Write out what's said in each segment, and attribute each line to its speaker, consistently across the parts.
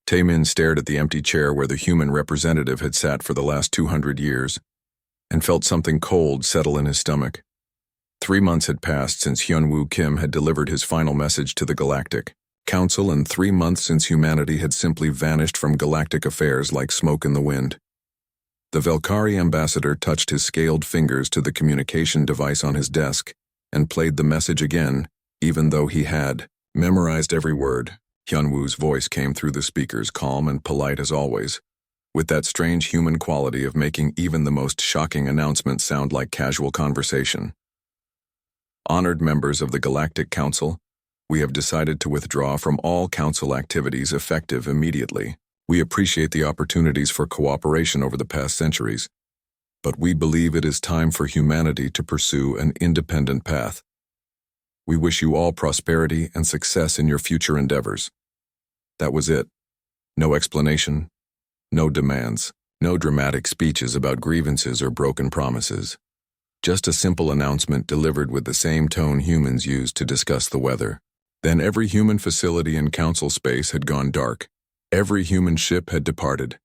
Speaker 1: Taemin stared at the empty chair where the human representative had sat for the last 200 years, and felt something cold settle in his stomach. 3 months had passed since Hyunwoo Kim had delivered his final message to the Galactic Council, and 3 months since humanity had simply vanished from galactic affairs like smoke in the wind. The Velkari ambassador touched his scaled fingers to the communication device on his desk and played the message again, even though he had memorized every word. Hyunwoo's voice came through the speakers, calm and polite as always, with that strange human quality of making even the most shocking announcement sound like casual conversation. Honored members of the Galactic Council, we have decided to withdraw from all Council activities effective immediately. We appreciate the opportunities for cooperation over the past centuries, but we believe it is time for humanity to pursue an independent path. We wish you all prosperity and success in your future endeavors. That was it. No explanation, no demands, no dramatic speeches about grievances or broken promises. Just a simple announcement delivered with the same tone humans used to discuss the weather. Then every human facility in Council space had gone dark. Every human ship had departed.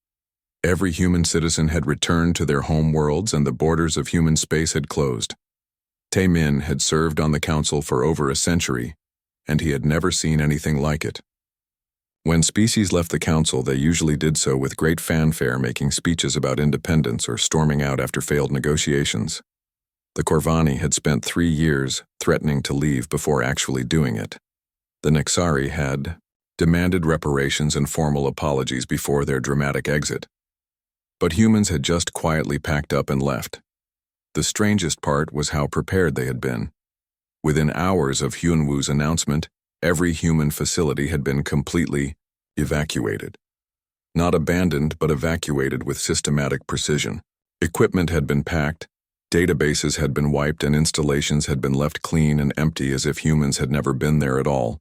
Speaker 1: Every human citizen had returned to their home worlds, and the borders of human space had closed. Taemin had served on the Council for over a century, and he had never seen anything like it. When species left the Council, they usually did so with great fanfare, making speeches about independence or storming out after failed negotiations. The Corvani had spent 3 years threatening to leave before actually doing it. The Nexari had demanded reparations and formal apologies before their dramatic exit. But humans had just quietly packed up and left. The strangest part was how prepared they had been. Within hours of Hyunwoo's announcement, every human facility had been completely evacuated. Not abandoned, but evacuated with systematic precision. Equipment had been packed, databases had been wiped, and installations had been left clean and empty as if humans had never been there at all.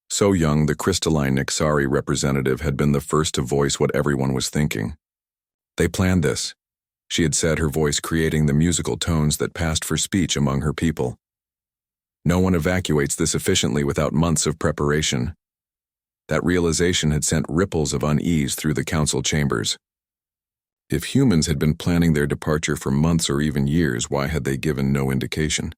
Speaker 1: So Young, the crystalline Nexari representative, had been the first to voice what everyone was thinking. They planned this, she had said, her voice creating the musical tones that passed for speech among her people. No one evacuates this efficiently without months of preparation. That realization had sent ripples of unease through the council chambers. If humans had been planning their departure for months or even years, why had they given no indication?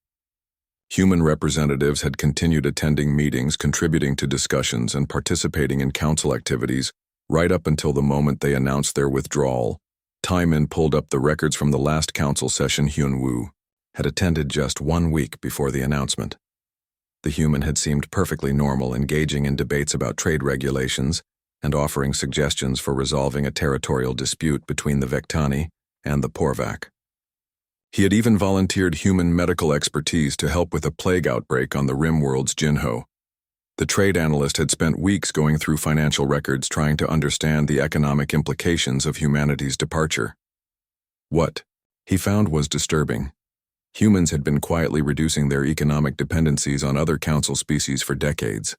Speaker 1: Human representatives had continued attending meetings, contributing to discussions, and participating in council activities right up until the moment they announced their withdrawal. Taemin pulled up the records from the last council session. Hyunwoo had attended just 1 week before the announcement. The human had seemed perfectly normal, engaging in debates about trade regulations and offering suggestions for resolving a territorial dispute between the Vectani and the Porvac. He had even volunteered human medical expertise to help with a plague outbreak on the Rim world's Jinho. The trade analyst had spent weeks going through financial records trying to understand the economic implications of humanity's departure. What he found was disturbing. Humans had been quietly reducing their economic dependencies on other council species for decades.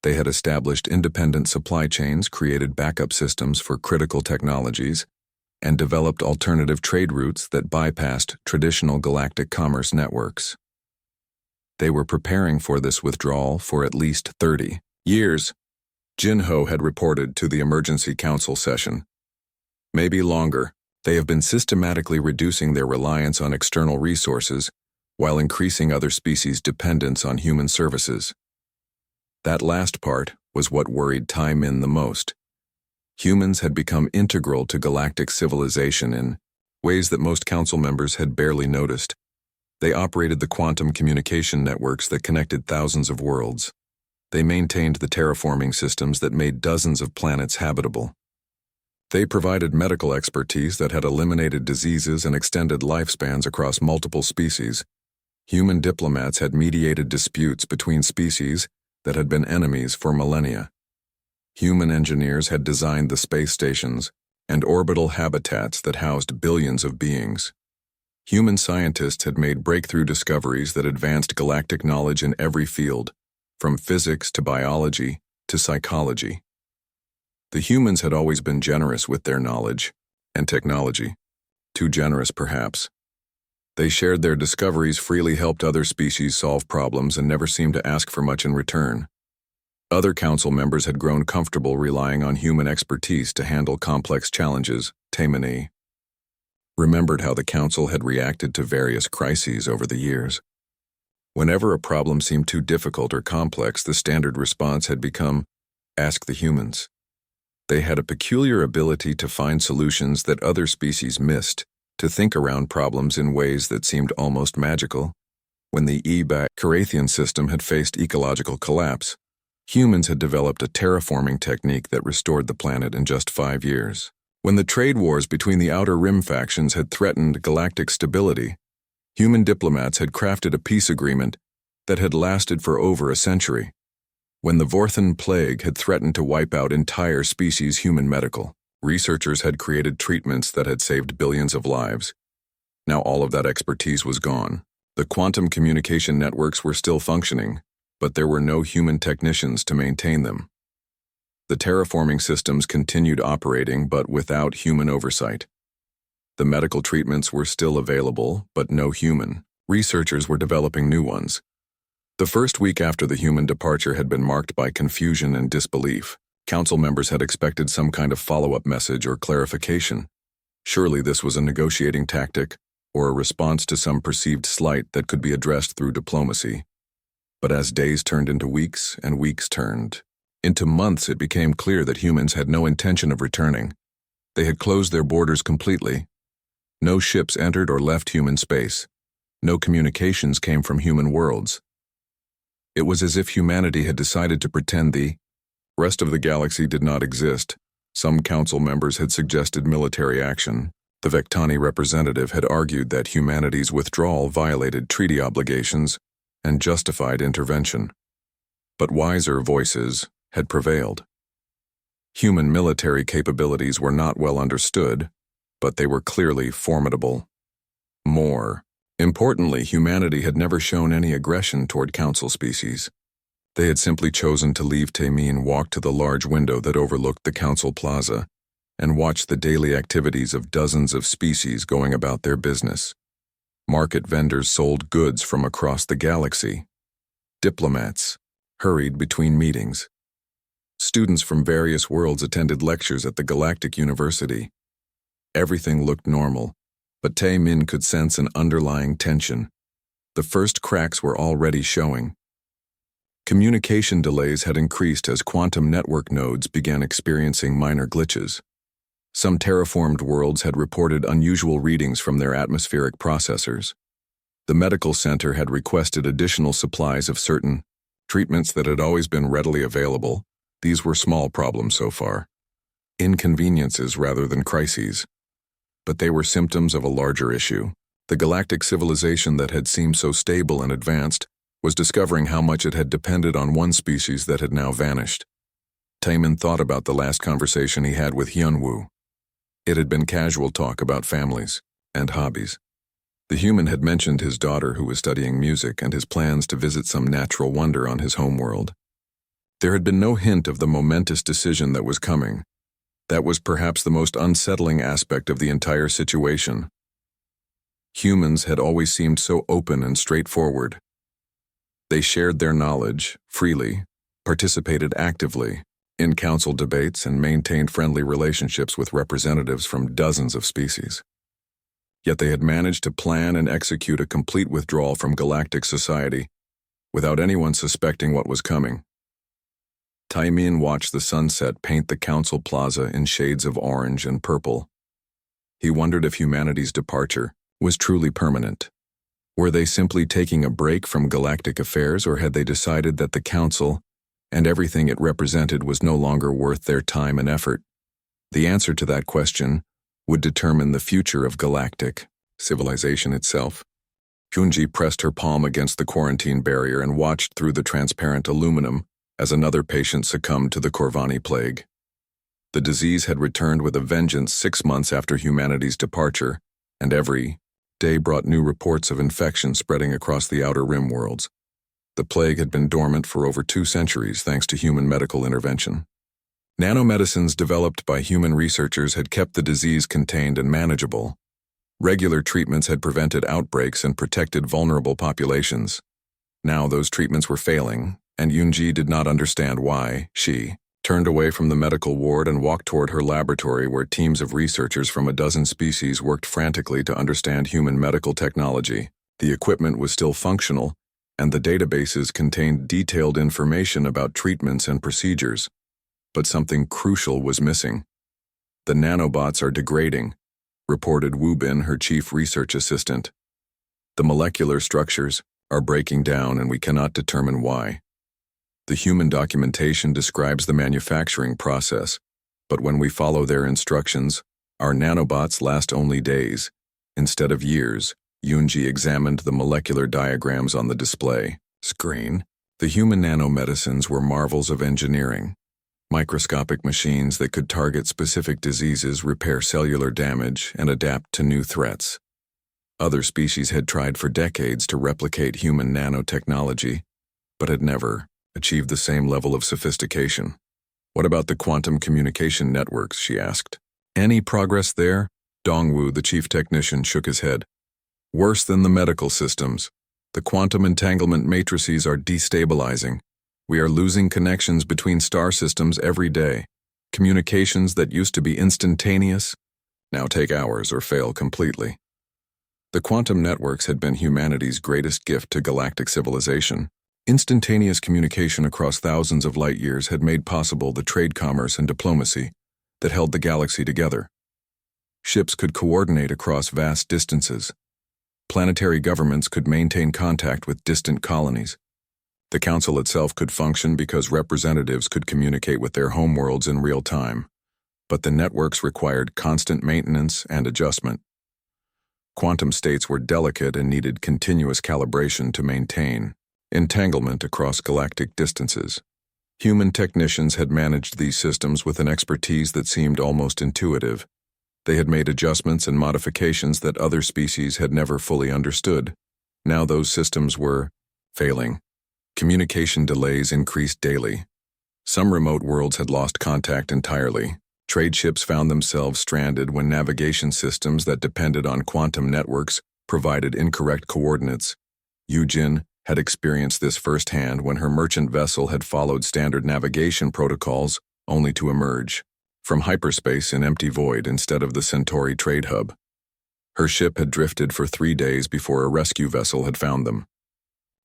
Speaker 1: They had established independent supply chains, created backup systems for critical technologies, and developed alternative trade routes that bypassed traditional galactic commerce networks. They were preparing for this withdrawal for at least 30 years, Jinho had reported to the emergency council session. Maybe longer. They have been systematically reducing their reliance on external resources while increasing other species' dependence on human services. That last part was what worried Taemin the most. Humans had become integral to galactic civilization in ways that most council members had barely noticed. They operated the quantum communication networks that connected thousands of worlds. They maintained the terraforming systems that made dozens of planets habitable. They provided medical expertise that had eliminated diseases and extended lifespans across multiple species. Human diplomats had mediated disputes between species that had been enemies for millennia. Human engineers had designed the space stations and orbital habitats that housed billions of beings. Human scientists had made breakthrough discoveries that advanced galactic knowledge in every field, from physics to biology to psychology. The humans had always been generous with their knowledge and technology. Too generous, perhaps. They shared their discoveries freely, helped other species solve problems, and never seemed to ask for much in return. Other council members had grown comfortable relying on human expertise to handle complex challenges. Taimani remembered how the council had reacted to various crises over the years. Whenever a problem seemed too difficult or complex, the standard response had become, "Ask the humans." They had a peculiar ability to find solutions that other species missed, to think around problems in ways that seemed almost magical. When the Carathian system had faced ecological collapse, humans had developed a terraforming technique that restored the planet in just 5 years. When the trade wars between the Outer Rim factions had threatened galactic stability, human diplomats had crafted a peace agreement that had lasted for over a century. When the Vorthan plague had threatened to wipe out entire species, human medical researchers had created treatments that had saved billions of lives. Now all of that expertise was gone. The quantum communication networks were still functioning, but there were no human technicians to maintain them. The terraforming systems continued operating, but without human oversight. The medical treatments were still available, but no human. Researchers were developing new ones. The first week after the human departure had been marked by confusion and disbelief. Council members had expected some kind of follow-up message or clarification. Surely this was a negotiating tactic, or a response to some perceived slight that could be addressed through diplomacy. But as days turned into weeks and weeks turned into months, it became clear that humans had no intention of returning. They had closed their borders completely. No ships entered or left human space. No communications came from human worlds. It was as if humanity had decided to pretend the rest of the galaxy did not exist. Some council members had suggested military action. The Vectani representative had argued that humanity's withdrawal violated treaty obligations and justified intervention. But wiser voices had prevailed. Human military capabilities were not well understood, but they were clearly formidable. More importantly, humanity had never shown any aggression toward council species. They had simply chosen to leave Taimine, walk to the large window that overlooked the council plaza, and watch the daily activities of dozens of species going about their business. Market vendors sold goods from across the galaxy. Diplomats hurried between meetings. Students from various worlds attended lectures at the Galactic University. Everything looked normal, but Taimine could sense an underlying tension. The first cracks were already showing. Communication delays had increased as quantum network nodes began experiencing minor glitches. Some terraformed worlds had reported unusual readings from their atmospheric processors. The medical center had requested additional supplies of certain treatments that had always been readily available. These were small problems so far, inconveniences rather than crises. But they were symptoms of a larger issue. The galactic civilization that had seemed so stable and advanced was discovering how much it had depended on one species that had now vanished. Taimine thought about the last conversation he had with Hyunwoo. It had been casual talk about families and hobbies. The human had mentioned his daughter who was studying music and his plans to visit some natural wonder on his homeworld. There had been no hint of the momentous decision that was coming. That was perhaps the most unsettling aspect of the entire situation. Humans had always seemed so open and straightforward. They shared their knowledge freely, participated actively in council debates, and maintained friendly relationships with representatives from dozens of species. Yet they had managed to plan and execute a complete withdrawal from galactic society without anyone suspecting what was coming. Taimine watched the sunset paint the council plaza in shades of orange and purple. He wondered if humanity's departure was truly permanent. Were they simply taking a break from galactic affairs, or had they decided that the council and everything it represented was no longer worth their time and effort? The answer to that question would determine the future of galactic civilization itself. Hyunji pressed her palm against the quarantine barrier and watched through the transparent aluminum as another patient succumbed to the Corvani plague. The disease had returned with a vengeance 6 months after humanity's departure, and every day brought new reports of infection spreading across the Outer Rim worlds. The plague had been dormant for over 2 centuries thanks to human medical intervention. Nanomedicines developed by human researchers had kept the disease contained and manageable. Regular treatments had prevented outbreaks and protected vulnerable populations. Now those treatments were failing, And Yunji did not understand why. She turned away from the medical ward and walked toward her laboratory where teams of researchers from a dozen species worked frantically to understand human medical technology. The equipment was still functional, and the databases contained detailed information about treatments and procedures. But something crucial was missing. "The nanobots are degrading," reported Wu Bin, her chief research assistant. "The molecular structures are breaking down and we cannot determine why. The human documentation describes the manufacturing process, but when we follow their instructions, our nanobots last only days, instead of years." Yunji examined the molecular diagrams on the display screen. The human nanomedicines were marvels of engineering. Microscopic machines that could target specific diseases, repair cellular damage, and adapt to new threats. Other species had tried for decades to replicate human nanotechnology, but had never achieved the same level of sophistication. "What about the quantum communication networks?" she asked. "Any progress there?" Dongwu, the chief technician, shook his head. "Worse than the medical systems. The quantum entanglement matrices are destabilizing. We are losing connections between star systems every day. Communications that used to be instantaneous now take hours or fail completely." The quantum networks had been humanity's greatest gift to galactic civilization. Instantaneous communication across thousands of light years had made possible the trade, commerce, and diplomacy that held the galaxy together. Ships could coordinate across vast distances. Planetary governments could maintain contact with distant colonies. The Council itself could function because representatives could communicate with their homeworlds in real time. But the networks required constant maintenance and adjustment. Quantum states were delicate and needed continuous calibration to maintain entanglement across galactic distances. Human technicians had managed these systems with an expertise that seemed almost intuitive. They had made adjustments and modifications that other species had never fully understood. Now those systems were failing. Communication delays increased daily. Some remote worlds had lost contact entirely. Trade ships found themselves stranded when navigation systems that depended on quantum networks provided incorrect coordinates. Yujin had experienced this firsthand when her merchant vessel had followed standard navigation protocols only to emerge from hyperspace in empty void instead of the Centauri trade hub. Her ship had drifted for 3 days before a rescue vessel had found them.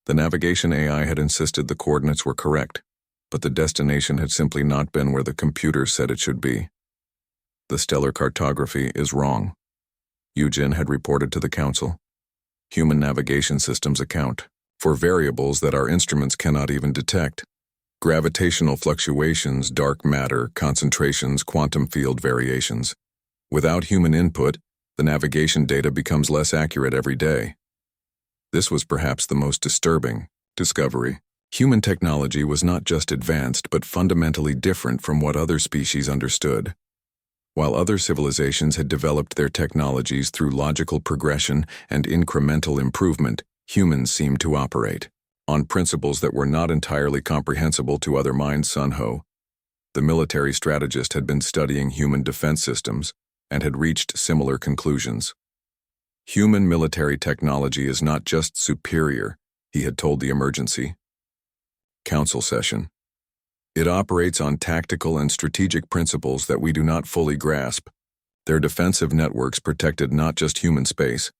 Speaker 1: The navigation AI had insisted the coordinates were correct, but the destination had simply not been where the computer said it should be. "The stellar cartography is wrong," Yujin had reported to the Council. "Human navigation systems account for variables that our instruments cannot even detect. Gravitational fluctuations, dark matter, concentrations, quantum field variations. Without human input, the navigation data becomes less accurate every day." This was perhaps the most disturbing discovery. Human technology was not just advanced but fundamentally different from what other species understood. While other civilizations had developed their technologies through logical progression and incremental improvement, humans seemed to operate on principles that were not entirely comprehensible to other minds. Sun Ho, the military strategist, had been studying human defense systems and had reached similar conclusions. "Human military technology is not just superior," he had told the emergency council session. "It operates on tactical and strategic principles that we do not fully grasp." Their defensive networks protected not just human space,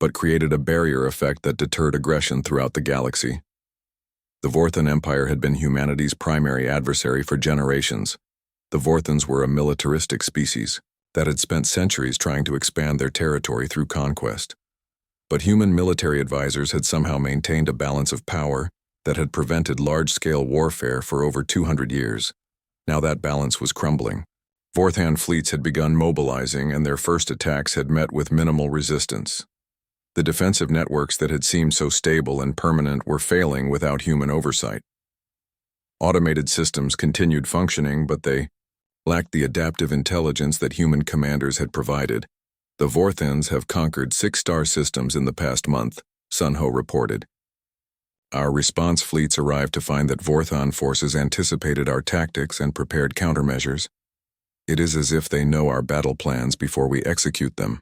Speaker 1: but created a barrier effect that deterred aggression throughout the galaxy. The Vorthan Empire had been humanity's primary adversary for generations. The Vorthans were a militaristic species that had spent centuries trying to expand their territory through conquest. But human military advisors had somehow maintained a balance of power that had prevented large-scale warfare for over 200 years. Now that balance was crumbling. Vorthan fleets had begun mobilizing, and their first attacks had met with minimal resistance. The defensive networks that had seemed so stable and permanent were failing without human oversight. Automated systems continued functioning, but they lacked the adaptive intelligence that human commanders had provided. "The Vorthans have conquered 6 star systems in the past month," Sun Ho reported. "Our response fleets arrived to find that Vorthan forces anticipated our tactics and prepared countermeasures. It is as if they know our battle plans before we execute them."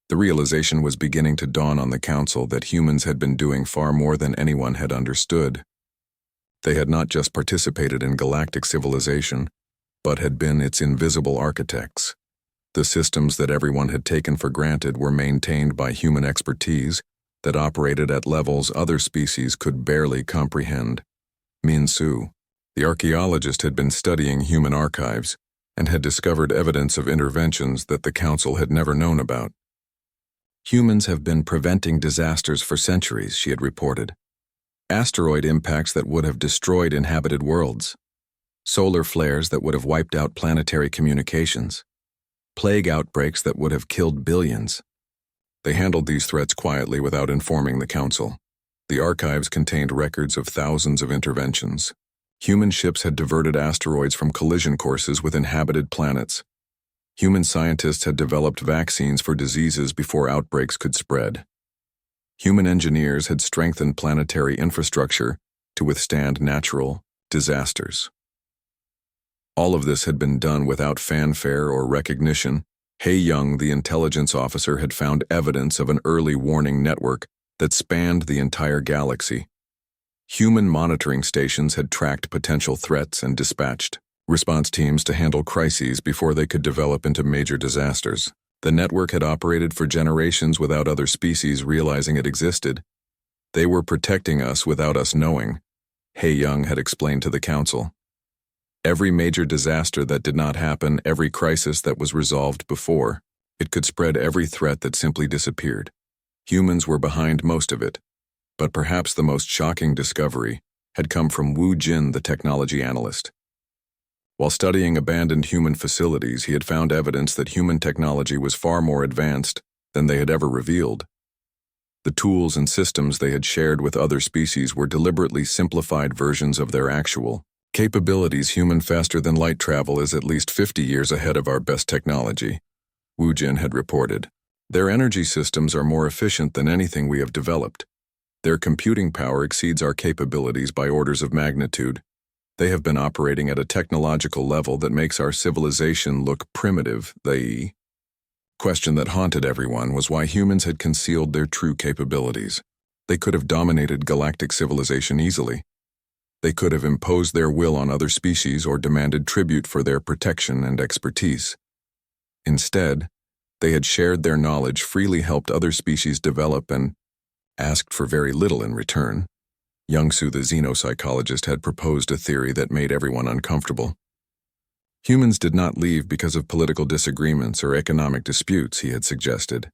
Speaker 1: The realization was beginning to dawn on the Council that humans had been doing far more than anyone had understood. They had not just participated in galactic civilization, but had been its invisible architects. The systems that everyone had taken for granted were maintained by human expertise that operated at levels other species could barely comprehend. Min Su, the archaeologist, had been studying human archives and had discovered evidence of interventions that the Council had never known about. Humans have been preventing disasters for centuries, she had reported. Asteroid impacts that would have destroyed inhabited worlds. Solar flares that would have wiped out planetary communications. Plague outbreaks that would have killed billions. They handled these threats quietly without informing the Council. The archives contained records of thousands of interventions. Human ships had diverted asteroids from collision courses with inhabited planets. Human scientists had developed vaccines for diseases before outbreaks could spread. Human engineers had strengthened planetary infrastructure to withstand natural disasters. All of this had been done without fanfare or recognition. He Young, the intelligence officer, had found evidence of an early warning network that spanned the entire galaxy. Human monitoring stations had tracked potential threats and dispatched response teams to handle crises before they could develop into major disasters. The network had operated for generations without other species realizing it existed. They were protecting us without us knowing, He Young had explained to the Council. Every major disaster that did not happen, every crisis that was resolved before, it could spread every threat that simply disappeared. Humans were behind most of it, but perhaps the most shocking discovery had come from Wu Jin, the technology analyst. While studying abandoned human facilities, he had found evidence that human technology was far more advanced than they had ever revealed. The tools and systems they had shared with other species were deliberately simplified versions of their actual capabilities. Human faster than light travel is at least 50 years ahead of our best technology, Wu Jin had reported. Their energy systems are more efficient than anything we have developed. Their computing power exceeds our capabilities by orders of magnitude. They have been operating at a technological level that makes our civilization look primitive. The question that haunted everyone was why humans had concealed their true capabilities. They could have dominated galactic civilization easily. They could have imposed their will on other species or demanded tribute for their protection and expertise. Instead, they had shared their knowledge, freely helped other species develop, and asked for very little in return. Young-Su, the xenopsychologist, had proposed a theory that made everyone uncomfortable. Humans did not leave because of political disagreements or economic disputes, he had suggested.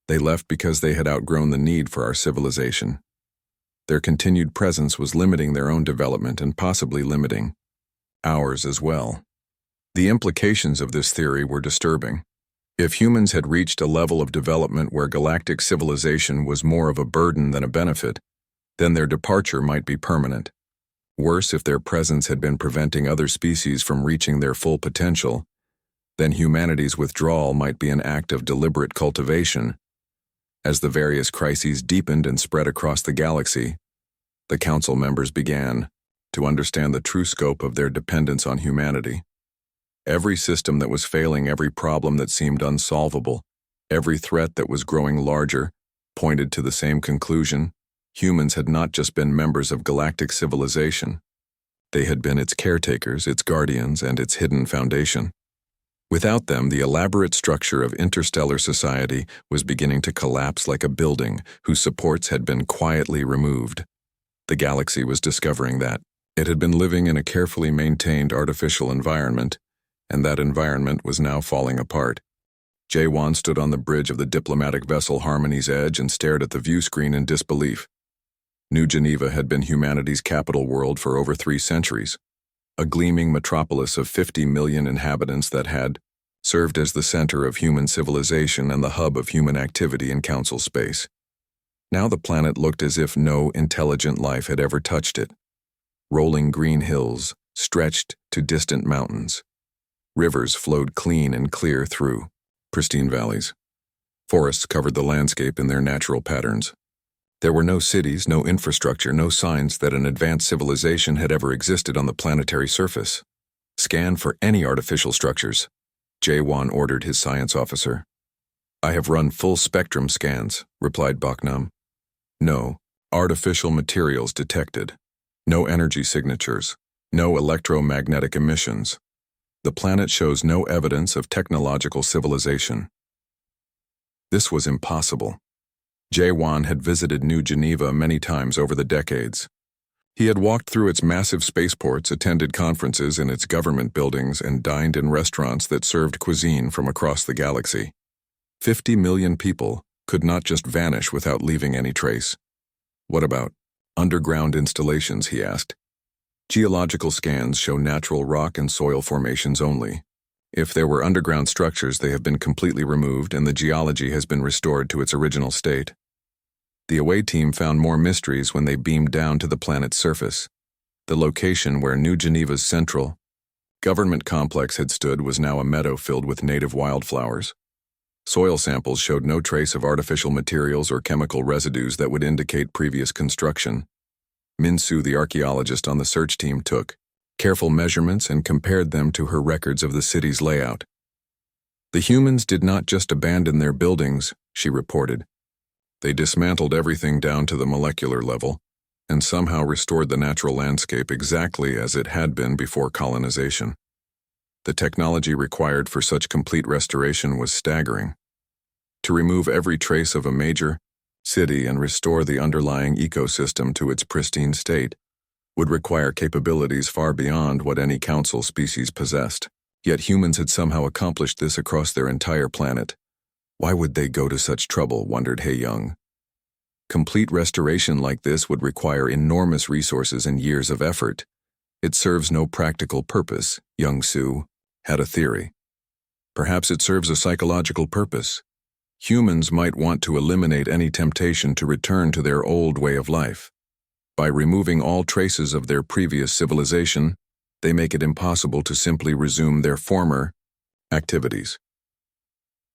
Speaker 1: They left because they had outgrown the need for our civilization. Their continued presence was limiting their own development and possibly limiting ours as well. The implications of this theory were disturbing. If humans had reached a level of development where galactic civilization was more of a burden than a benefit, then their departure might be permanent. Worse, if their presence had been preventing other species from reaching their full potential, then humanity's withdrawal might be an act of deliberate cultivation. As the various crises deepened and spread across the galaxy, the Council members began to understand the true scope of their dependence on humanity. Every system that was failing, every problem that seemed unsolvable, every threat that was growing larger, pointed to the same conclusion. Humans had not just been members of galactic civilization. They had been its caretakers, its guardians, and its hidden foundation. Without them, the elaborate structure of interstellar society was beginning to collapse like a building whose supports had been quietly removed. The galaxy was discovering that it had been living in a carefully maintained artificial environment, and that environment was now falling apart. Jae-won stood on the bridge of the diplomatic vessel Harmony's Edge and stared at the view screen in disbelief. New Geneva had been humanity's capital world for over 3 centuries, a gleaming metropolis of 50 million inhabitants that had served as the center of human civilization and the hub of human activity in Council space. Now the planet looked as if no intelligent life had ever touched it. Rolling green hills stretched to distant mountains. Rivers flowed clean and clear through pristine valleys. Forests covered the landscape in their natural patterns. There were no cities, no infrastructure, no signs that an advanced civilization had ever existed on the planetary surface. Scan for any artificial structures, Jae-won ordered his science officer. I have run full spectrum scans, replied Baknam. No, artificial materials detected. No energy signatures. No electromagnetic emissions. The planet shows no evidence of technological civilization. This was impossible. Jae-won had visited New Geneva many times over the decades. He had walked through its massive spaceports, attended conferences in its government buildings, and dined in restaurants that served cuisine from across the galaxy. 50 million people could not just vanish without leaving any trace. What about underground installations, he asked. Geological scans show natural rock and soil formations only. If there were underground structures, they have been completely removed and the geology has been restored to its original state. The away team found more mysteries when they beamed down to the planet's surface. The location where New Geneva's central government complex had stood was now a meadow filled with native wildflowers. Soil samples showed no trace of artificial materials or chemical residues that would indicate previous construction. Min-soo, the archaeologist on the search team, took careful measurements and compared them to her records of the city's layout. The humans did not just abandon their buildings, she reported. They dismantled everything down to the molecular level and somehow restored the natural landscape exactly as it had been before colonization. The technology required for such complete restoration was staggering. To remove every trace of a major city and restore the underlying ecosystem to its pristine state would require capabilities far beyond what any council species possessed. Yet humans had somehow accomplished this across their entire planet. Why would they go to such trouble, wondered Hae-young. Complete restoration like this would require enormous resources and years of effort. It serves no practical purpose, Young-soo had a theory. Perhaps it serves a psychological purpose. Humans might want to eliminate any temptation to return to their old way of life. By removing all traces of their previous civilization, they make it impossible to simply resume their former activities.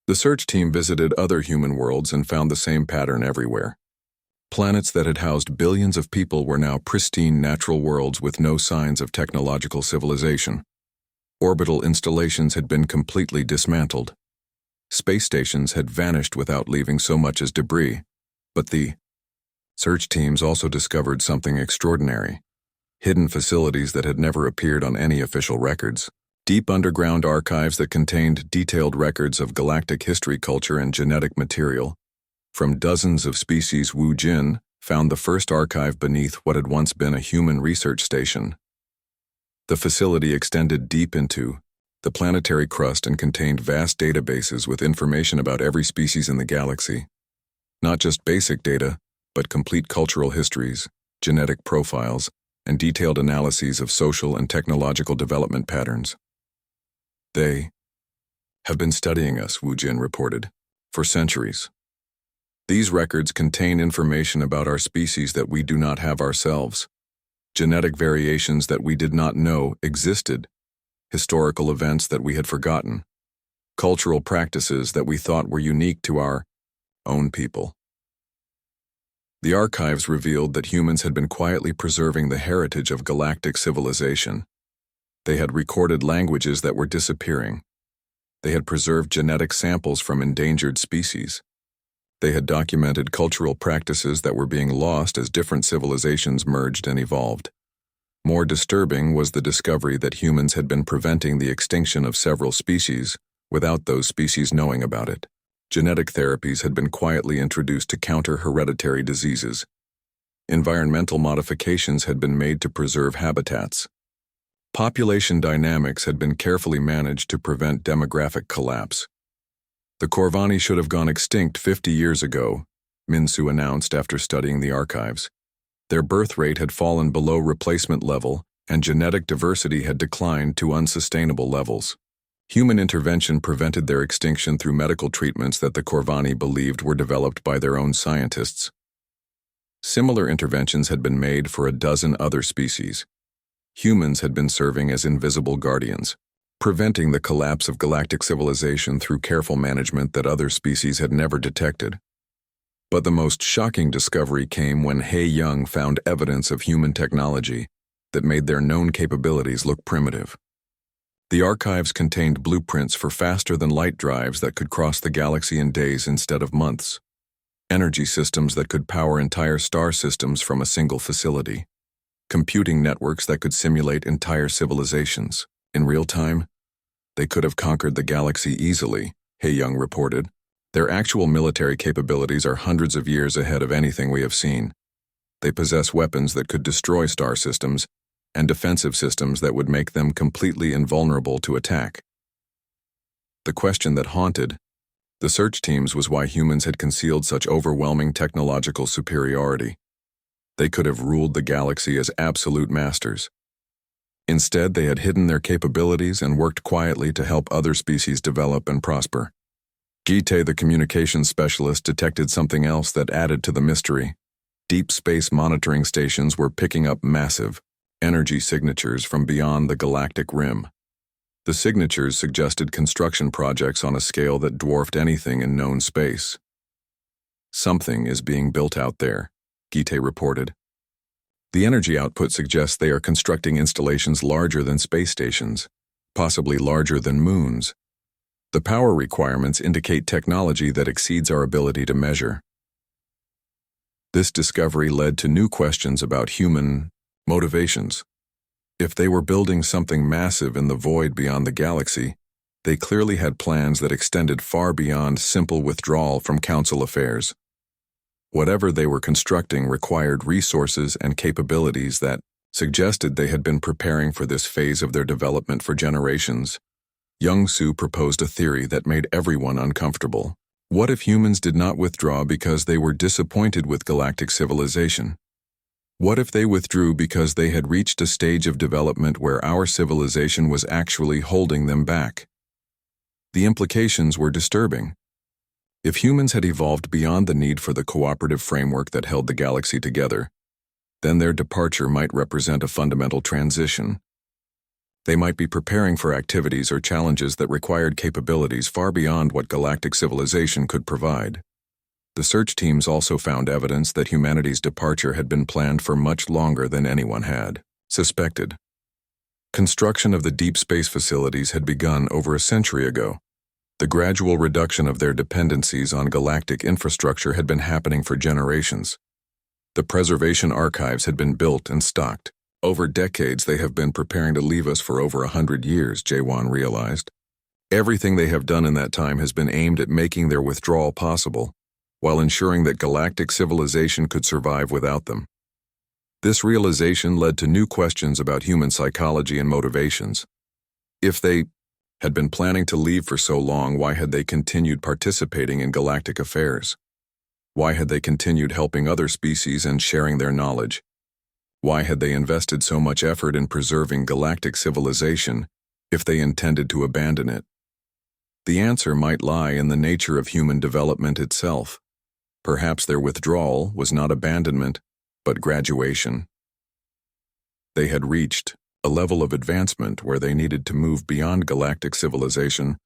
Speaker 1: The search team visited other human worlds and found the same pattern everywhere. Planets that had housed billions of people were now pristine natural worlds with no signs of technological civilization. Orbital installations had been completely dismantled. Space stations had vanished without leaving so much as debris. But the search teams also discovered something extraordinary. Hidden facilities that had never appeared on any official records. Deep underground archives that contained detailed records of galactic history, culture, and genetic material. From dozens of species, Wu Jin found the first archive beneath what had once been a human research station. The facility extended deep into the planetary crust and contained vast databases with information about every species in the galaxy. Not just basic data, but complete cultural histories, genetic profiles, and detailed analyses of social and technological development patterns. They have been studying us, Wu Jin reported, for centuries. These records contain information about our species that we do not have ourselves, genetic variations that we did not know existed, historical events that we had forgotten, cultural practices that we thought were unique to our own people. The archives revealed that humans had been quietly preserving the heritage of galactic civilization. They had recorded languages that were disappearing. They had preserved genetic samples from endangered species. They had documented cultural practices that were being lost as different civilizations merged and evolved. More disturbing was the discovery that humans had been preventing the extinction of several species without those species knowing about it. Genetic therapies had been quietly introduced to counter hereditary diseases. Environmental modifications had been made to preserve habitats. Population dynamics had been carefully managed to prevent demographic collapse. The Corvani should have gone extinct 50 years ago, Min-soo announced after studying the archives. Their birth rate had fallen below replacement level, and genetic diversity had declined to unsustainable levels. Human intervention prevented their extinction through medical treatments that the Corvani believed were developed by their own scientists. Similar interventions had been made for a dozen other species. Humans had been serving as invisible guardians, preventing the collapse of galactic civilization through careful management that other species had never detected. But the most shocking discovery came when Hae-young found evidence of human technology that made their known capabilities look primitive. The archives contained blueprints for faster-than-light drives that could cross the galaxy in days instead of months, energy systems that could power entire star systems from a single facility, computing networks that could simulate entire civilizations. In real time, they could have conquered the galaxy easily, He-Young reported. Their actual military capabilities are hundreds of years ahead of anything we have seen. They possess weapons that could destroy star systems and defensive systems that would make them completely invulnerable to attack. The question that haunted the search teams was why humans had concealed such overwhelming technological superiority. They could have ruled the galaxy as absolute masters. Instead, they had hidden their capabilities and worked quietly to help other species develop and prosper. Gite, the communications specialist, detected something else that added to the mystery. Deep space monitoring stations were picking up massive energy signatures from beyond the galactic rim. The signatures suggested construction projects on a scale that dwarfed anything in known space. Something is being built out there, Gite reported. The energy output suggests they are constructing installations larger than space stations, possibly larger than moons. The power requirements indicate technology that exceeds our ability to measure. This discovery led to new questions about human motivations. If they were building something massive in the void beyond the galaxy, they clearly had plans that extended far beyond simple withdrawal from council affairs. Whatever they were constructing required resources and capabilities that suggested they had been preparing for this phase of their development for generations. Young-Soo proposed a theory that made everyone uncomfortable. What if humans did not withdraw because they were disappointed with galactic civilization? What if they withdrew because they had reached a stage of development where our civilization was actually holding them back? The implications were disturbing. If humans had evolved beyond the need for the cooperative framework that held the galaxy together, then their departure might represent a fundamental transition. They might be preparing for activities or challenges that required capabilities far beyond what galactic civilization could provide. The search teams also found evidence that humanity's departure had been planned for much longer than anyone had suspected. Construction of the deep space facilities had begun over a century ago. The gradual reduction of their dependencies on galactic infrastructure had been happening for generations. The preservation archives had been built and stocked. Over decades, they have been preparing to leave us for over 100 years, Jaewon realized. Everything they have done in that time has been aimed at making their withdrawal possible, while ensuring that galactic civilization could survive without them. This realization led to new questions about human psychology and motivations. If they had been planning to leave for so long, why had they continued participating in galactic affairs? Why had they continued helping other species and sharing their knowledge? Why had they invested so much effort in preserving galactic civilization if they intended to abandon it? The answer might lie in the nature of human development itself. Perhaps their withdrawal was not abandonment, but graduation. They had reached a level of advancement where they needed to move beyond galactic civilization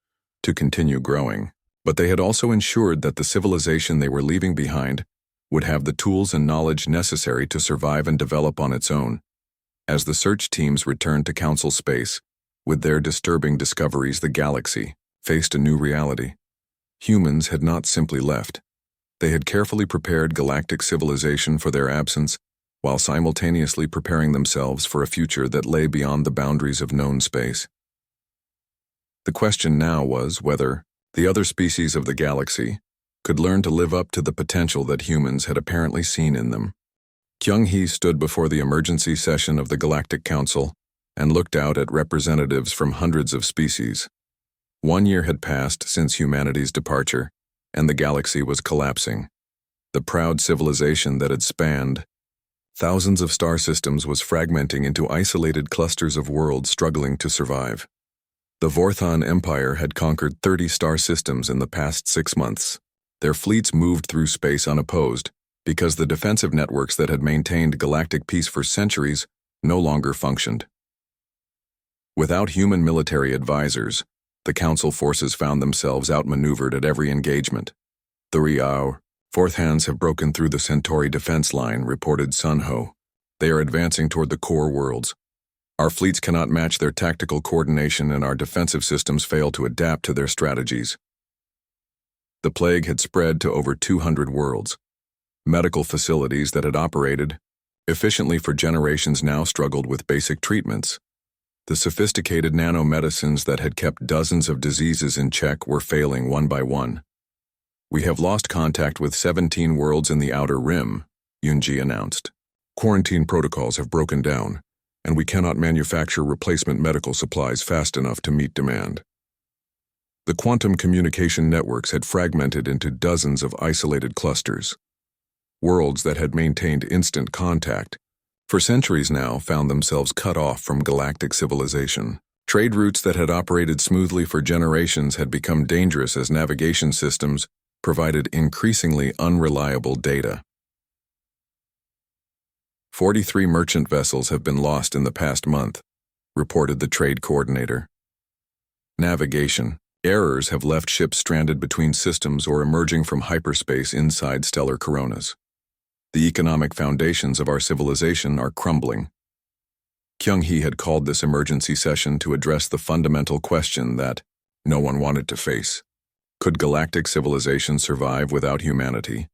Speaker 1: to continue growing, but they had also ensured that the civilization they were leaving behind would have the tools and knowledge necessary to survive and develop on its own. As the search teams returned to Council space, with their disturbing discoveries, the galaxy faced a new reality. Humans had not simply left. They had carefully prepared galactic civilization for their absence, while simultaneously preparing themselves for a future that lay beyond the boundaries of known space. The question now was whether the other species of the galaxy could learn to live up to the potential that humans had apparently seen in them. Kyung-hee stood before the emergency session of the Galactic Council and looked out at representatives from hundreds of species. 1 year had passed since humanity's departure, and the galaxy was collapsing. The proud civilization that had spanned thousands of star systems was fragmenting into isolated clusters of worlds struggling to survive. The Vorthon Empire had conquered 30 star systems in the past 6 months. Their fleets moved through space unopposed because the defensive networks that had maintained galactic peace for centuries no longer functioned. Without human military advisors, the Council forces found themselves outmaneuvered at every engagement. The Riao Fourth Hands have broken through the Centauri defense line, reported Sun Ho. They are advancing toward the core worlds. Our fleets cannot match their tactical coordination, and our defensive systems fail to adapt to their strategies. The plague had spread to over 200 worlds. Medical facilities that had operated efficiently for generations now struggled with basic treatments. The sophisticated nanomedicines that had kept dozens of diseases in check were failing one by one. We have lost contact with 17 worlds in the Outer Rim, Yunji announced. Quarantine protocols have broken down, and we cannot manufacture replacement medical supplies fast enough to meet demand. The quantum communication networks had fragmented into dozens of isolated clusters. Worlds that had maintained instant contact for centuries now found themselves cut off from galactic civilization. Trade routes that had operated smoothly for generations had become dangerous as navigation systems provided increasingly unreliable data. 43 merchant vessels have been lost in the past month, reported the trade coordinator. Navigation errors have left ships stranded between systems or emerging from hyperspace inside stellar coronas. The economic foundations of our civilization are crumbling. Kyung-hee had called this emergency session to address the fundamental question that no one wanted to face. Could galactic civilization survive without humanity?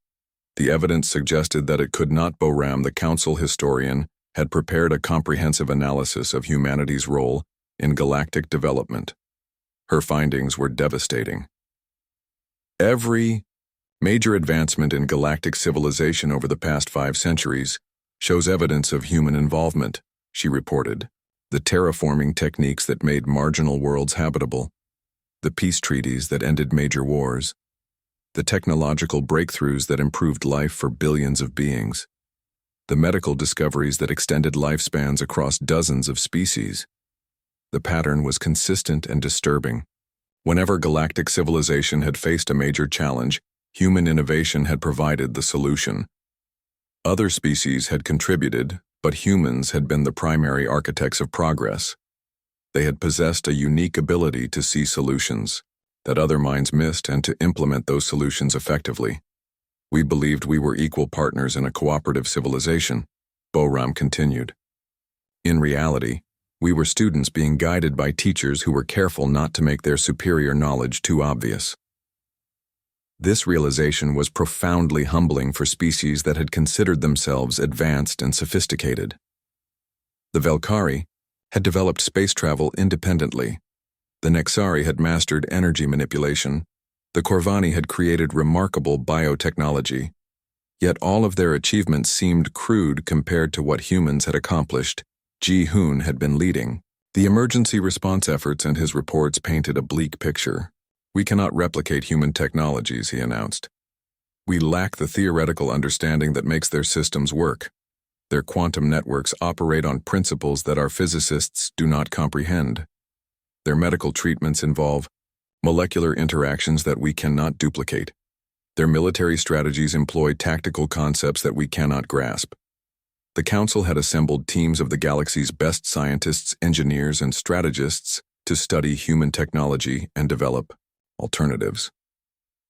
Speaker 1: The evidence suggested that it could not. Boram, the council historian, had prepared a comprehensive analysis of humanity's role in galactic development. Her findings were devastating. Every major advancement in galactic civilization over the past 5 centuries shows evidence of human involvement, she reported. The terraforming techniques that made marginal worlds habitable, the peace treaties that ended major wars, the technological breakthroughs that improved life for billions of beings, the medical discoveries that extended lifespans across dozens of species. The pattern was consistent and disturbing. Whenever galactic civilization had faced a major challenge, human innovation had provided the solution. Other species had contributed, but humans had been the primary architects of progress. They had possessed a unique ability to see solutions that other minds missed and to implement those solutions effectively. We believed we were equal partners in a cooperative civilization, Boram continued. In reality, we were students being guided by teachers who were careful not to make their superior knowledge too obvious. This realization was profoundly humbling for species that had considered themselves advanced and sophisticated. The Velkari had developed space travel independently. The Nexari had mastered energy manipulation. The Corvani had created remarkable biotechnology. Yet all of their achievements seemed crude compared to what humans had accomplished. Ji-hoon had been leading. The emergency response efforts and his reports painted a bleak picture. We cannot replicate human technologies, he announced. We lack the theoretical understanding that makes their systems work. Their quantum networks operate on principles that our physicists do not comprehend. Their medical treatments involve molecular interactions that we cannot duplicate. Their military strategies employ tactical concepts that we cannot grasp. The Council had assembled teams of the galaxy's best scientists, engineers, and strategists to study human technology and develop alternatives.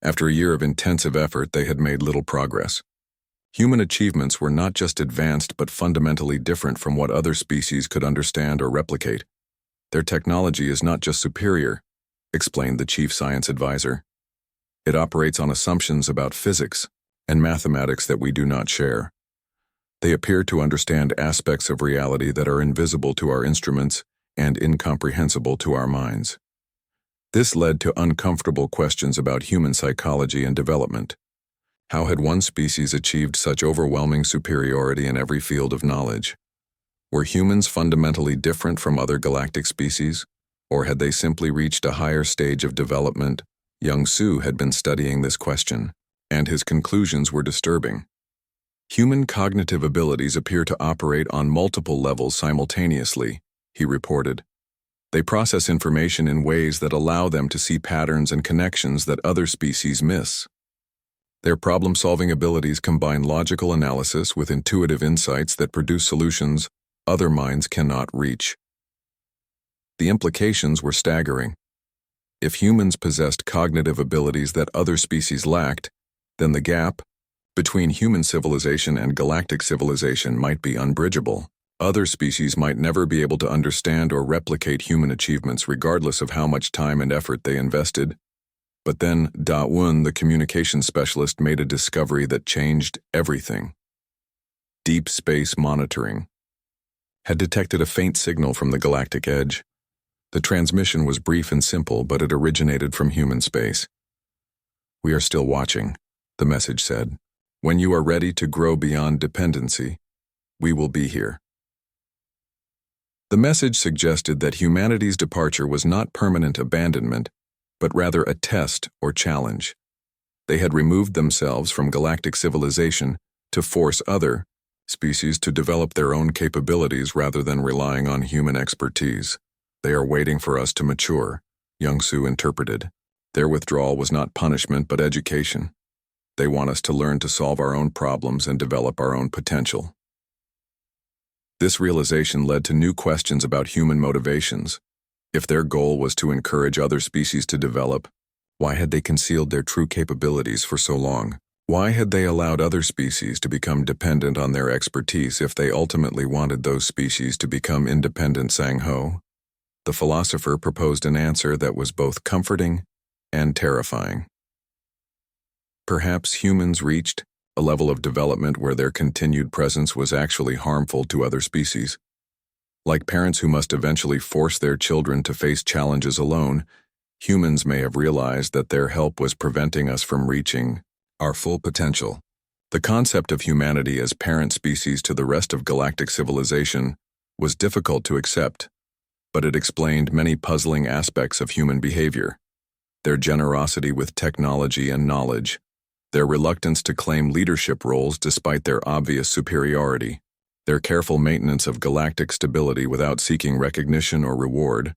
Speaker 1: After a year of intensive effort, they had made little progress. Human achievements were not just advanced but fundamentally different from what other species could understand or replicate. Their technology is not just superior, explained the chief science advisor. It operates on assumptions about physics and mathematics that we do not share. They appear to understand aspects of reality that are invisible to our instruments and incomprehensible to our minds. This led to uncomfortable questions about human psychology and development. How had one species achieved such overwhelming superiority in every field of knowledge? Were humans fundamentally different from other galactic species, or had they simply reached a higher stage of development? Young Su had been studying this question, and his conclusions were disturbing. Human cognitive abilities appear to operate on multiple levels simultaneously, he reported. They process information in ways that allow them to see patterns and connections that other species miss. Their problem-solving abilities combine logical analysis with intuitive insights that produce solutions other minds cannot reach. The implications were staggering. If humans possessed cognitive abilities that other species lacked, then the gap between human civilization and galactic civilization might be unbridgeable. Other species might never be able to understand or replicate human achievements regardless of how much time and effort they invested. But then Da-Won, the communications specialist, made a discovery that changed everything. Deep Space Monitoring, had detected a faint signal from the galactic edge. The transmission was brief and simple, but it originated from human space. "We are still watching," the message said. "When you are ready to grow beyond dependency, we will be here." The message suggested that humanity's departure was not permanent abandonment, but rather a test or challenge. They had removed themselves from galactic civilization to force other species to develop their own capabilities rather than relying on human expertise. "They are waiting for us to mature," Young-Soo interpreted. Their withdrawal was not punishment but education. They want us to learn to solve our own problems and develop our own potential. This realization led to new questions about human motivations. If their goal was to encourage other species to develop, why had they concealed their true capabilities for so long? Why had they allowed other species to become dependent on their expertise if they ultimately wanted those species to become independent? Sang-ho, the philosopher, proposed an answer that was both comforting and terrifying. Perhaps humans reached a level of development where their continued presence was actually harmful to other species. Like parents who must eventually force their children to face challenges alone, humans may have realized that their help was preventing us from reaching our full potential. The concept of humanity as parent species to the rest of galactic civilization was difficult to accept, but it explained many puzzling aspects of human behavior: their generosity with technology and knowledge, their reluctance to claim leadership roles despite their obvious superiority, their careful maintenance of galactic stability without seeking recognition or reward.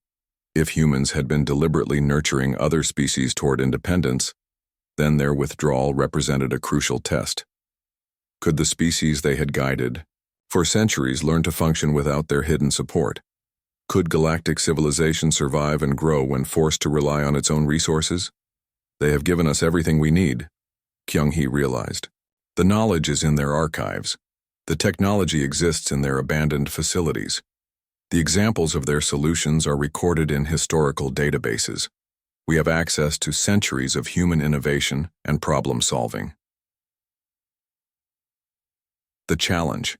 Speaker 1: If humans had been deliberately nurturing other species toward independence, then their withdrawal represented a crucial test. Could the species they had guided for centuries learn to function without their hidden support? Could galactic civilization survive and grow when forced to rely on its own resources? "They have given us everything we need," Kyung-hee realized. "The knowledge is in their archives. The technology exists in their abandoned facilities. The examples of their solutions are recorded in historical databases. We have access to centuries of human innovation and problem solving." The challenge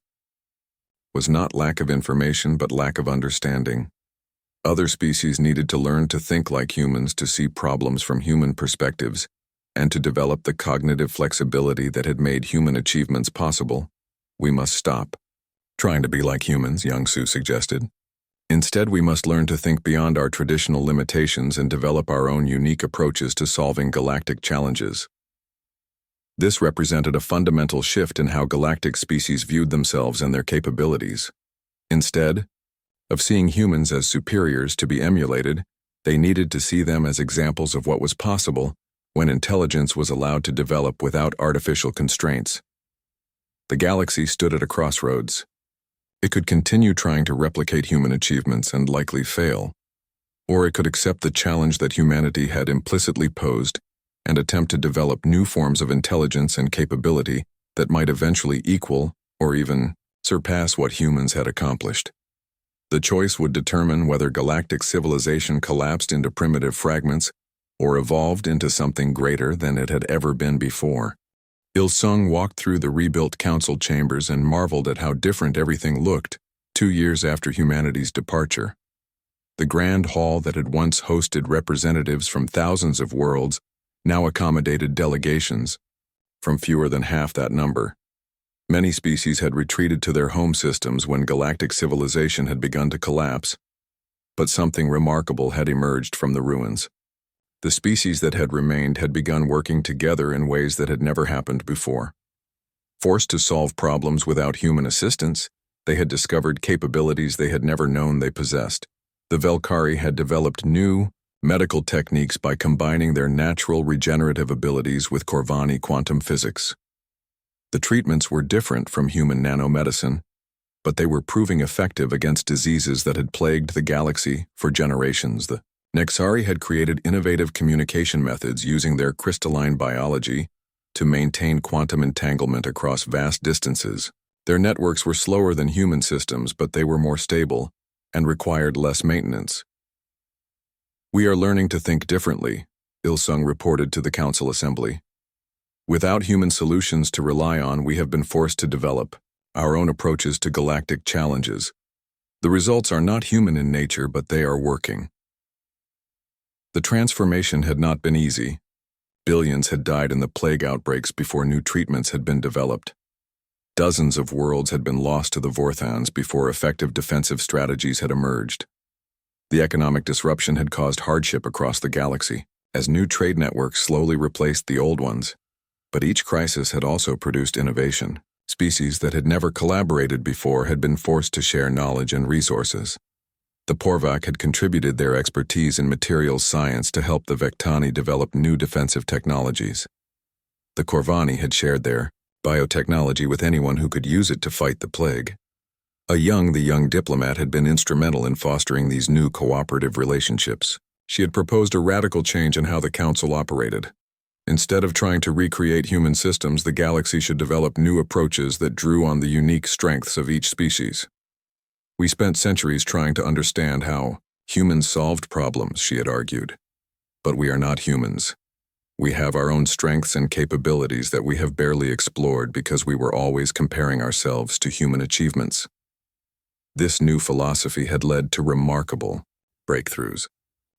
Speaker 1: was not lack of information but lack of understanding. Other species needed to learn to think like humans, to see problems from human perspectives, and to develop the cognitive flexibility that had made human achievements possible. "We must stop trying to be like humans," Young-Soo suggested. "Instead, we must learn to think beyond our traditional limitations and develop our own unique approaches to solving galactic challenges." This represented a fundamental shift in how galactic species viewed themselves and their capabilities. Instead of seeing humans as superiors to be emulated, they needed to see them as examples of what was possible when intelligence was allowed to develop without artificial constraints. The galaxy stood at a crossroads. It could continue trying to replicate human achievements and likely fail, or it could accept the challenge that humanity had implicitly posed and attempt to develop new forms of intelligence and capability that might eventually equal or even surpass what humans had accomplished. The choice would determine whether galactic civilization collapsed into primitive fragments or evolved into something greater than it had ever been before. Il-sung walked through the rebuilt council chambers and marveled at how different everything looked 2 years after humanity's departure. The grand hall that had once hosted representatives from thousands of worlds now accommodated delegations from fewer than half that number. Many species had retreated to their home systems when galactic civilization had begun to collapse, but something remarkable had emerged from the ruins. The species that had remained had begun working together in ways that had never happened before. Forced to solve problems without human assistance, they had discovered capabilities they had never known they possessed. The Velkari had developed new medical techniques by combining their natural regenerative abilities with Corvani quantum physics. The treatments were different from human nanomedicine, but they were proving effective against diseases that had plagued the galaxy for generations. The Nexari had created innovative communication methods using their crystalline biology to maintain quantum entanglement across vast distances. Their networks were slower than human systems, but they were more stable and required less maintenance. "We are learning to think differently," Il-sung reported to the Council Assembly. "Without human solutions to rely on, we have been forced to develop our own approaches to galactic challenges. The results are not human in nature, but they are working. The transformation had not been easy. Billions had died in the plague outbreaks before new treatments had been developed. Dozens of worlds had been lost to the Vorthons before effective defensive strategies had emerged. The economic disruption had caused hardship across the galaxy, as new trade networks slowly replaced the old ones. But each crisis had also produced innovation. Species that had never collaborated before had been forced to share knowledge and resources. The Porvac had contributed their expertise in materials science to help the Vectani develop new defensive technologies. The Corvani had shared their biotechnology with anyone who could use it to fight the plague. The young diplomat had been instrumental in fostering these new cooperative relationships. She had proposed a radical change in how the Council operated. Instead of trying to recreate human systems, the galaxy should develop new approaches that drew on the unique strengths of each species. We spent centuries trying to understand how humans solved problems, she had argued. But we are not humans. We have our own strengths and capabilities that we have barely explored because we were always comparing ourselves to human achievements. This new philosophy had led to remarkable breakthroughs.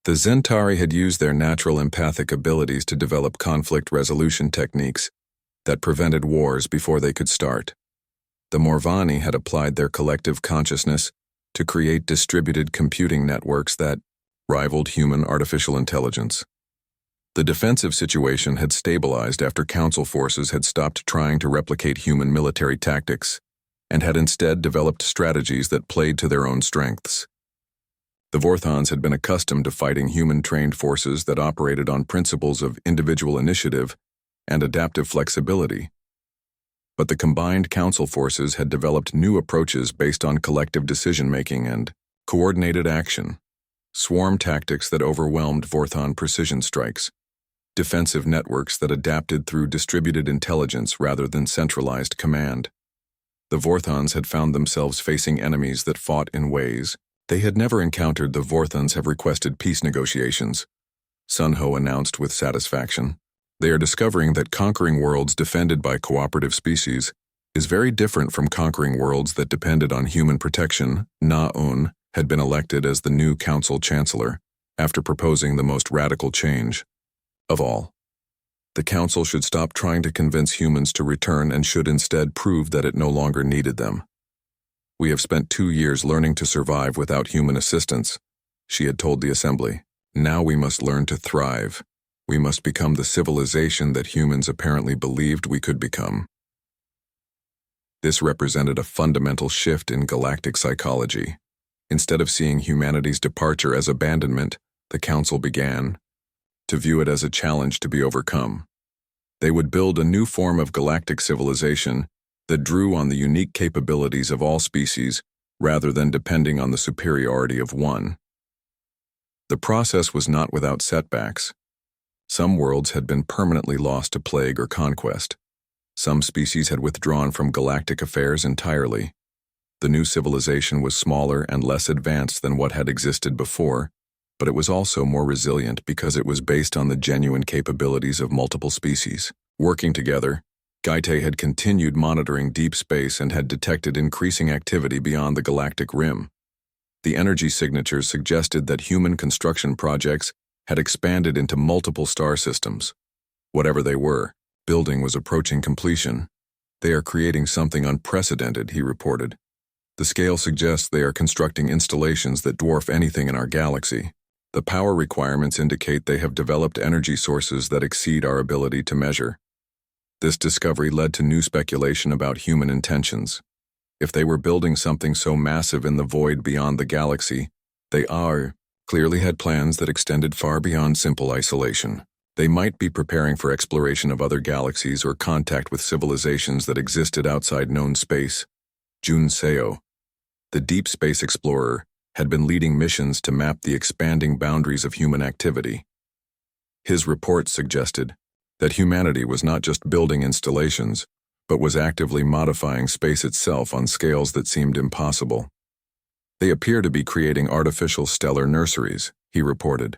Speaker 1: The Zentari had used their natural empathic abilities to develop conflict resolution techniques that prevented wars before they could start. The Morvani had applied their collective consciousness to create distributed computing networks that rivaled human artificial intelligence. The defensive situation had stabilized after Council forces had stopped trying to replicate human military tactics and had instead developed strategies that played to their own strengths. The Vorthons had been accustomed to fighting human-trained forces that operated on principles of individual initiative and adaptive flexibility. But the combined Council forces had developed new approaches based on collective decision-making and coordinated action, swarm tactics that overwhelmed Vorthon precision strikes, defensive networks that adapted through distributed intelligence rather than centralized command. The Vorthons had found themselves facing enemies that fought in ways they had never encountered. The Vorthons have requested peace negotiations, Sun Ho announced with satisfaction. They are discovering that conquering worlds defended by cooperative species is very different from conquering worlds that depended on human protection. Na-Un had been elected as the new Council Chancellor after proposing the most radical change of all. The Council should stop trying to convince humans to return and should instead prove that it no longer needed them. We have spent 2 years learning to survive without human assistance, she had told the Assembly. Now we must learn to thrive. We must become the civilization that humans apparently believed we could become. This represented a fundamental shift in galactic psychology. Instead of seeing humanity's departure as abandonment, the Council began to view it as a challenge to be overcome. They would build a new form of galactic civilization that drew on the unique capabilities of all species rather than depending on the superiority of one. The process was not without setbacks. Some worlds had been permanently lost to plague or conquest. Some species had withdrawn from galactic affairs entirely. The new civilization was smaller and less advanced than what had existed before, but it was also more resilient because it was based on the genuine capabilities of multiple species. Working together, Gaite had continued monitoring deep space and had detected increasing activity beyond the galactic rim. The energy signatures suggested that human construction projects had expanded into multiple star systems. Whatever they were, building was approaching completion. They are creating something unprecedented, he reported. The scale suggests they are constructing installations that dwarf anything in our galaxy. The power requirements indicate they have developed energy sources that exceed our ability to measure. This discovery led to new speculation about human intentions. If they were building something so massive in the void beyond the galaxy, they clearly had plans that extended far beyond simple isolation. They might be preparing for exploration of other galaxies or contact with civilizations that existed outside known space. Jun Seo, the deep space explorer, had been leading missions to map the expanding boundaries of human activity. His reports suggested that humanity was not just building installations, but was actively modifying space itself on scales that seemed impossible. They appear to be creating artificial stellar nurseries, he reported.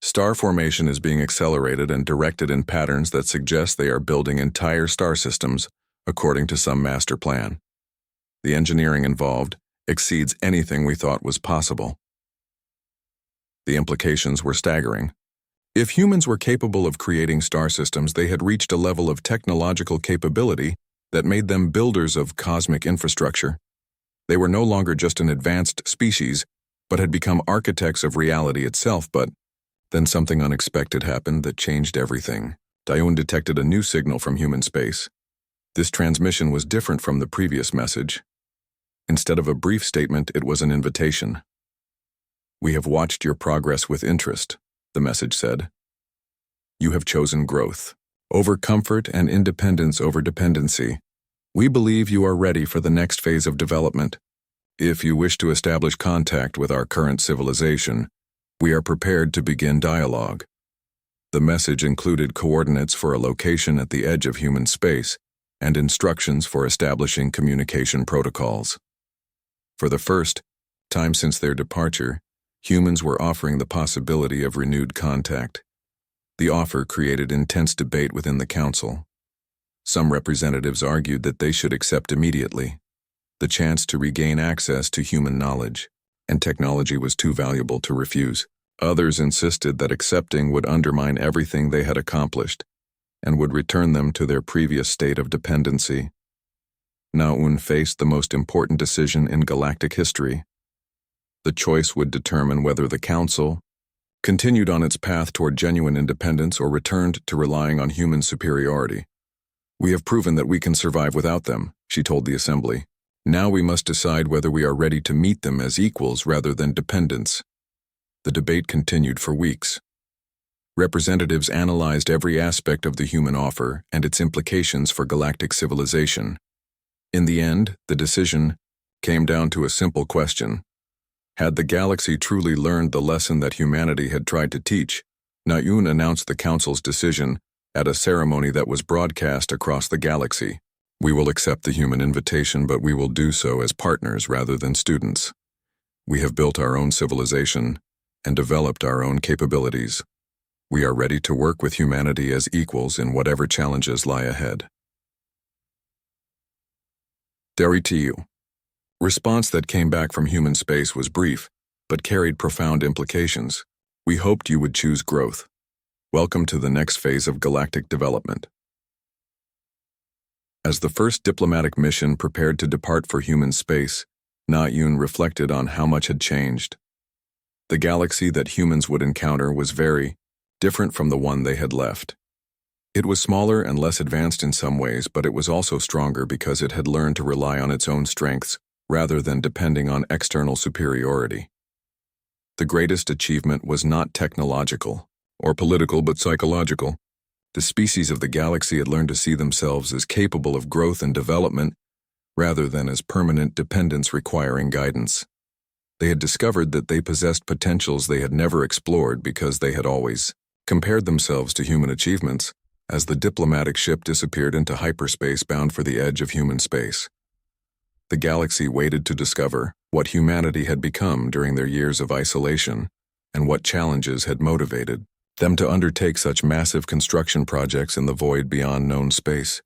Speaker 1: Star formation is being accelerated and directed in patterns that suggest they are building entire star systems according to some master plan. The engineering involved exceeds anything we thought was possible. The implications were staggering. If humans were capable of creating star systems, they had reached a level of technological capability that made them builders of cosmic infrastructure. They were no longer just an advanced species, but had become architects of reality itself. But then something unexpected happened that changed everything. Dayun detected a new signal from human space. This transmission was different from the previous message. Instead of a brief statement, it was an invitation. "We have watched your progress with interest," the message said. "You have chosen growth over comfort and independence over dependency. We believe you are ready for the next phase of development. If you wish to establish contact with our current civilization, we are prepared to begin dialogue." The message included coordinates for a location at the edge of human space and instructions for establishing communication protocols. For the first time since their departure, humans were offering the possibility of renewed contact. The offer created intense debate within the council. Some representatives argued that they should accept immediately. The chance to regain access to human knowledge and technology was too valuable to refuse. Others insisted that accepting would undermine everything they had accomplished and would return them to their previous state of dependency. Naun faced the most important decision in galactic history. The choice would determine whether the Council continued on its path toward genuine independence or returned to relying on human superiority. "We have proven that we can survive without them," she told the Assembly. "Now we must decide whether we are ready to meet them as equals rather than dependents." The debate continued for weeks. Representatives analyzed every aspect of the human offer and its implications for galactic civilization. In the end, the decision came down to a simple question. Had the galaxy truly learned the lesson that humanity had tried to teach? Naun announced the Council's decision at a ceremony that was broadcast across the galaxy. "We will accept the human invitation, but we will do so as partners rather than students. We have built our own civilization and developed our own capabilities. We are ready to work with humanity as equals in whatever challenges lie ahead." Deritiu. Response that came back from human space was brief, but carried profound implications. "We hoped you would choose growth. Welcome to the next phase of galactic development." As the first diplomatic mission prepared to depart for human space, Naun reflected on how much had changed. The galaxy that humans would encounter was very different from the one they had left. It was smaller and less advanced in some ways, but it was also stronger because it had learned to rely on its own strengths rather than depending on external superiority. The greatest achievement was not technological or political, but psychological. The species of the galaxy had learned to see themselves as capable of growth and development rather than as permanent dependents requiring guidance. They had discovered that they possessed potentials they had never explored because they had always compared themselves to human achievements. As the diplomatic ship disappeared into hyperspace bound for the edge of human space, the galaxy waited to discover what humanity had become during their years of isolation and what challenges had motivated them to undertake such massive construction projects in the void beyond known space.